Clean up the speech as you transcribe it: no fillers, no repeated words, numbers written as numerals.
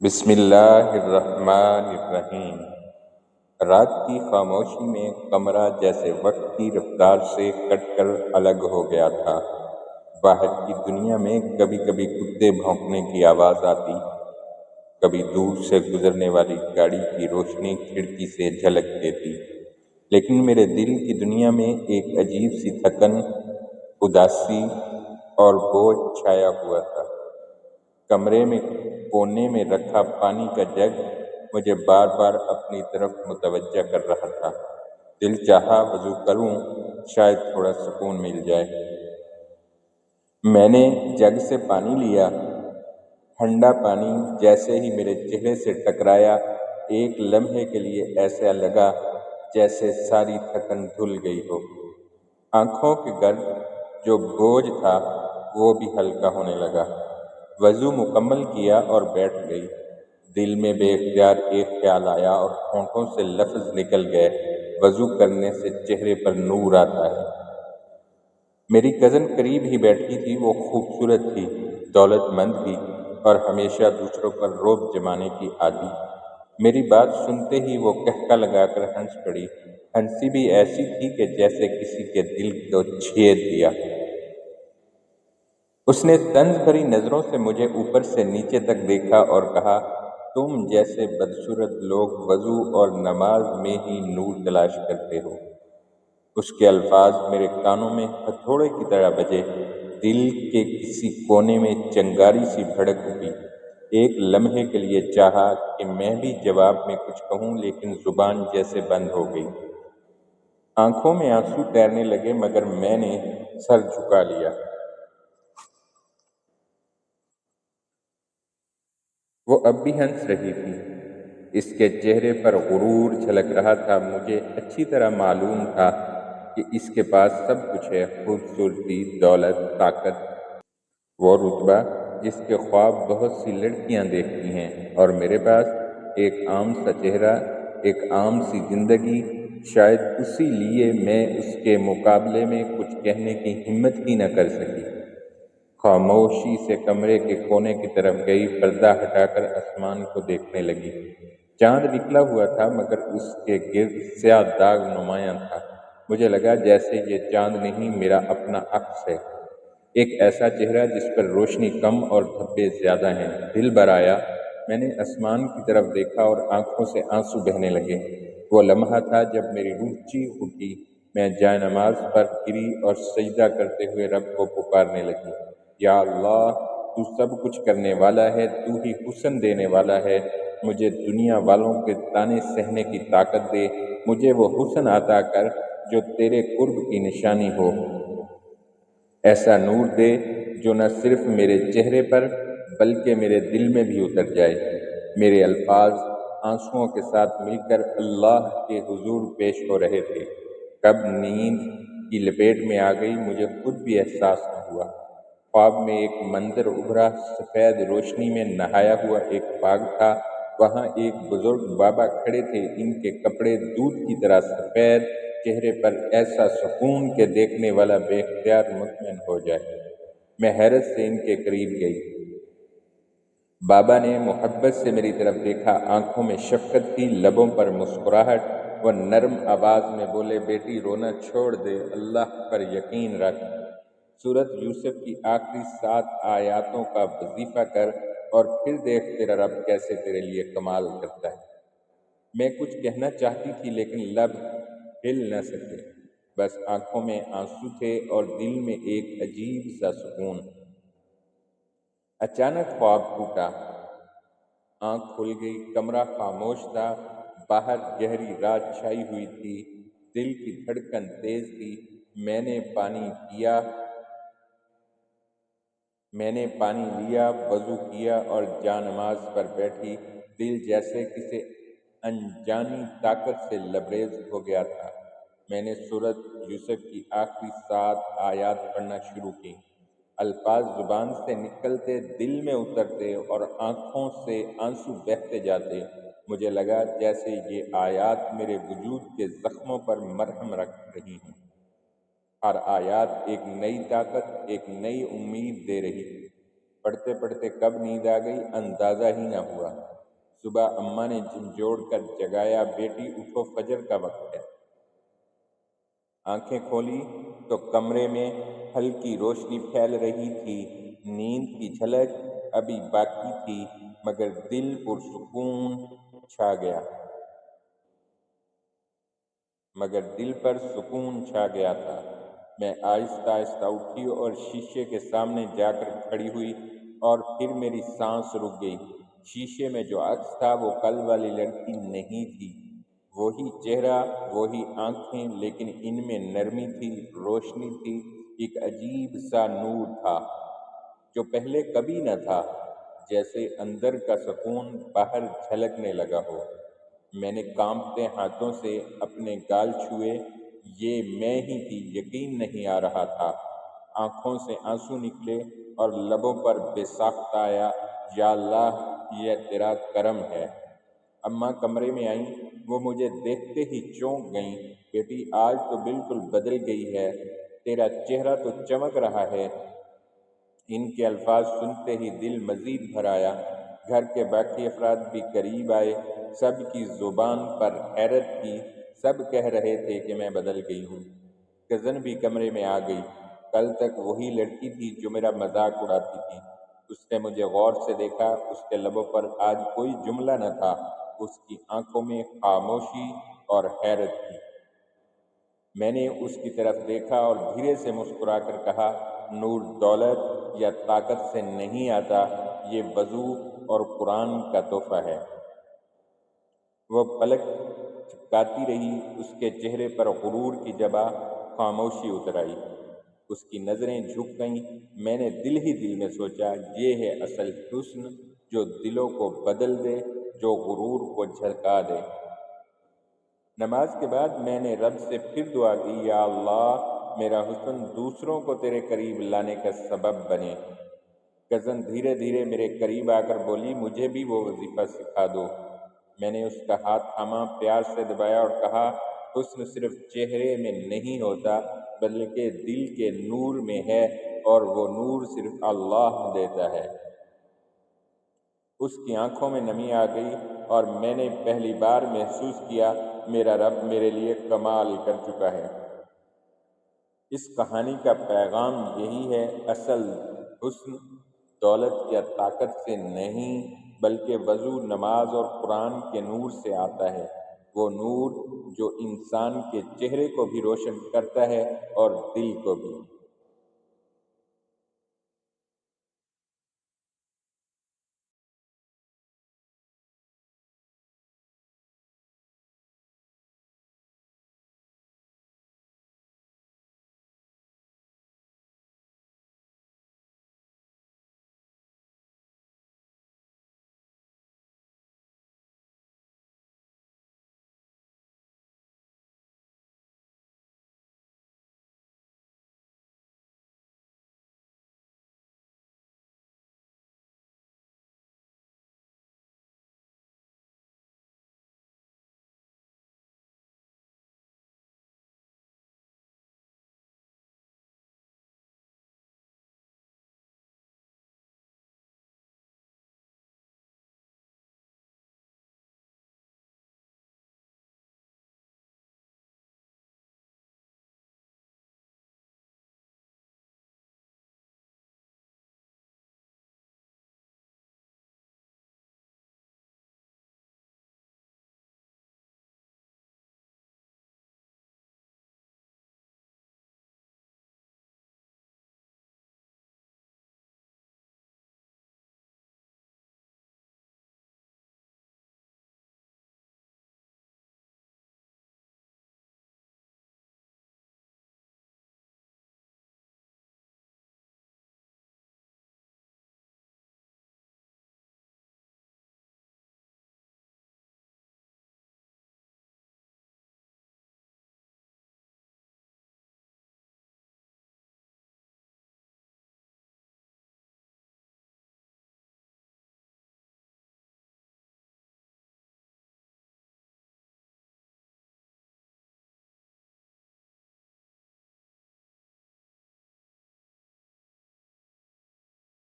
بسم اللہ الرحمن الرحیم۔ رات کی خاموشی میں کمرہ جیسے وقت کی رفتار سے کٹ کر الگ ہو گیا تھا۔ باہر کی دنیا میں کبھی کبھی کتے بھونکنے کی آواز آتی، کبھی دور سے گزرنے والی گاڑی کی روشنی کھڑکی سے جھلک دیتی، لیکن میرے دل کی دنیا میں ایک عجیب سی تھکن، اداسی اور بوجھ چھایا ہوا تھا۔ کمرے میں کونے میں رکھا پانی کا جگ مجھے بار بار اپنی طرف متوجہ کر رہا تھا۔ دل چاہا وضو کروں، شاید تھوڑا سکون مل جائے۔ میں نے جگ سے پانی لیا۔ ٹھنڈا پانی جیسے ہی میرے چہرے سے ٹکرایا، ایک لمحے کے لیے ایسا لگا جیسے ساری تھکن دھل گئی ہو۔ آنکھوں کے گرد جو بوجھ تھا وہ بھی ہلکا ہونے لگا۔ وضو مکمل کیا اور بیٹھ گئی۔ دل میں بے اختیار ایک خیال آیا اور ہونٹوں سے لفظ نکل گئے، وضو کرنے سے چہرے پر نور آتا ہے۔ میری کزن قریب ہی بیٹھی تھی۔ وہ خوبصورت تھی، دولت مند تھی اور ہمیشہ دوسروں پر رعب جمانے کی عادی۔ میری بات سنتے ہی وہ قہقہ لگا کر ہنس پڑی۔ ہنسی بھی ایسی تھی کہ جیسے کسی کے دل کو چھید دیا۔ اس نے طنز بھری نظروں سے مجھے اوپر سے نیچے تک دیکھا اور کہا، تم جیسے بدصورت لوگ وضو اور نماز میں ہی نور تلاش کرتے ہو۔ اس کے الفاظ میرے کانوں میں ہتھوڑے کی طرح بجے۔ دل کے کسی کونے میں چنگاری سی بھڑک اٹھی۔ ایک لمحے کے لیے چاہا کہ میں بھی جواب میں کچھ کہوں، لیکن زبان جیسے بند ہو گئی۔ آنکھوں میں آنسو تیرنے لگے مگر میں نے سر جھکا لیا۔ وہ اب بھی ہنس رہی تھی۔ اس کے چہرے پر غرور جھلک رہا تھا۔ مجھے اچھی طرح معلوم تھا کہ اس کے پاس سب کچھ ہے، خوبصورتی، دولت، طاقت، وہ رتبہ جس کے خواب بہت سی لڑکیاں دیکھتی ہیں، اور میرے پاس ایک عام سا چہرہ، ایک عام سی زندگی۔ شاید اسی لیے میں اس کے مقابلے میں کچھ کہنے کی ہمت ہی نہ کر سکی۔ خاموشی سے کمرے کے کونے کی طرف گئی، پردہ ہٹا کر آسمان کو دیکھنے لگی۔ چاند نکلا ہوا تھا مگر اس کے گرد سیاہ داغ نمایاں تھا۔ مجھے لگا جیسے یہ چاند نہیں، میرا اپنا عکس ہے، ایک ایسا چہرہ جس پر روشنی کم اور دھبے زیادہ ہیں۔ دل بھر آیا۔ میں نے آسمان کی طرف دیکھا اور آنکھوں سے آنسو بہنے لگے۔ وہ لمحہ تھا جب میری روح چیخ اٹھی۔ میں جائے نماز پر گری اور سجدہ کرتے ہوئے رب کو پکارنے لگی، یا اللہ، تو سب کچھ کرنے والا ہے، تو ہی حسن دینے والا ہے۔ مجھے دنیا والوں کے طعنے سہنے کی طاقت دے، مجھے وہ حسن عطا کر جو تیرے قرب کی نشانی ہو۔ ایسا نور دے جو نہ صرف میرے چہرے پر بلکہ میرے دل میں بھی اتر جائے۔ میرے الفاظ آنسوؤں کے ساتھ مل کر اللہ کے حضور پیش ہو رہے تھے۔ کب نیند کی لپیٹ میں آ گئی مجھے خود بھی احساس نہ ہوا۔ خواب میں ایک منظر ابھرا، سفید روشنی میں نہایا ہوا ایک باغ تھا۔ وہاں ایک بزرگ بابا کھڑے تھے، ان کے کپڑے دودھ کی طرح سفید، چہرے پر ایسا سکون کہ دیکھنے والا بے اختیار مطمئن ہو جائے۔ میں حیرت سے ان کے قریب گئی۔ بابا نے محبت سے میری طرف دیکھا، آنکھوں میں شفقت تھی، لبوں پر مسکراہٹ۔ وہ نرم آواز میں بولے، بیٹی رونا چھوڑ دے، اللہ پر یقین رکھ۔ سورۃ یوسف کی آخری 7 آیاتوں کا وظیفہ کر اور پھر دیکھ تیرا رب کیسے تیرے لیے کمال کرتا ہے۔ میں کچھ کہنا چاہتی تھی لیکن لب ہل نہ سکے، بس آنکھوں میں آنسو تھے اور دل میں ایک عجیب سا سکون۔ اچانک خواب ٹوٹا، آنکھ کھل گئی، کمرہ خاموش تھا، باہر گہری رات چھائی ہوئی تھی، دل کی دھڑکن تیز تھی۔ میں نے پانی لیا، وضو کیا اور جا نماز پر بیٹھی۔ دل جیسے کسی انجانی طاقت سے لبریز ہو گیا تھا۔ میں نے سورۃ یوسف کی آخری 7 آیات پڑھنا شروع کی۔ الفاظ زبان سے نکلتے، دل میں اترتے اور آنکھوں سے آنسو بہتے جاتے۔ مجھے لگا جیسے یہ آیات میرے وجود کے زخموں پر مرہم رکھ رہی ہیں۔ ہر آیات ایک نئی طاقت، ایک نئی امید دے رہی تھی۔ پڑھتے پڑھتے کب نیند آ گئی اندازہ ہی نہ ہوا۔ صبح اماں نے جھنجھوڑ کر جگایا، بیٹی اٹھو فجر کا وقت ہے۔ آنکھیں کھولی تو کمرے میں ہلکی روشنی پھیل رہی تھی۔ نیند کی جھلک ابھی باقی تھی مگر دل پرسکون چھا گیا تھا۔ میں آہستہ آہستہ اٹھی اور شیشے کے سامنے جا کر کھڑی ہوئی اور پھر میری سانس رک گئی۔ شیشے میں جو عکس تھا وہ کل والی لڑکی نہیں تھی، وہی چہرہ، وہی آنکھیں، لیکن ان میں نرمی تھی، روشنی تھی، ایک عجیب سا نور تھا جو پہلے کبھی نہ تھا، جیسے اندر کا سکون باہر جھلکنے لگا ہو۔ میں نے کانپتے ہاتھوں سے اپنے گال چھوئے، یہ میں ہی تھی، یقین نہیں آ رہا تھا۔ آنکھوں سے آنسو نکلے اور لبوں پر بے ساختہ آیا، یا اللہ یہ تیرا کرم ہے۔ اماں کمرے میں آئیں، وہ مجھے دیکھتے ہی چونک گئیں۔ بیٹی آج تو بالکل بدل گئی ہے، تیرا چہرہ تو چمک رہا ہے۔ ان کے الفاظ سنتے ہی دل مزید بھر آیا۔ گھر کے باقی افراد بھی قریب آئے، سب کی زبان پر حیرت تھی، سب کہہ رہے تھے کہ میں بدل گئی ہوں۔ کزن بھی کمرے میں آ گئی، کل تک وہی لڑکی تھی جو میرا مذاق اڑاتی تھی۔ اس نے مجھے غور سے دیکھا، اس کے لبوں پر آج کوئی جملہ نہ تھا، اس کی آنکھوں میں خاموشی اور حیرت تھی۔ میں نے اس کی طرف دیکھا اور دھیرے سے مسکرا کر کہا، نور دولت یا طاقت سے نہیں آتا، یہ وضو اور قرآن کا تحفہ ہے۔ وہ پلک چپکاتی رہی، اس کے چہرے پر غرور کی جگہ خاموشی اتر آئی، اس کی نظریں جھک گئیں۔ میں نے دل ہی دل میں سوچا، یہ ہے اصل حسن جو دلوں کو بدل دے، جو غرور کو جھلکا دے۔ نماز کے بعد میں نے رب سے پھر دعا کی، یا اللہ میرا حسن دوسروں کو تیرے قریب لانے کا سبب بنے۔ کزن دھیرے دھیرے میرے قریب آ کر بولی، مجھے بھی وہ وظیفہ سکھا دو۔ میں نے اس کا ہاتھ تھاما، پیار سے دبایا اور کہا، حسن صرف چہرے میں نہیں ہوتا بلکہ دل کے نور میں ہے، اور وہ نور صرف اللہ دیتا ہے۔ اس کی آنکھوں میں نمی آ گئی اور میں نے پہلی بار محسوس کیا میرا رب میرے لیے کمال کر چکا ہے۔ اس کہانی کا پیغام یہی ہے، اصل حسن دولت یا طاقت سے نہیں بلکہ وضو، نماز اور قرآن کے نور سے آتا ہے، وہ نور جو انسان کے چہرے کو بھی روشن کرتا ہے اور دل کو بھی۔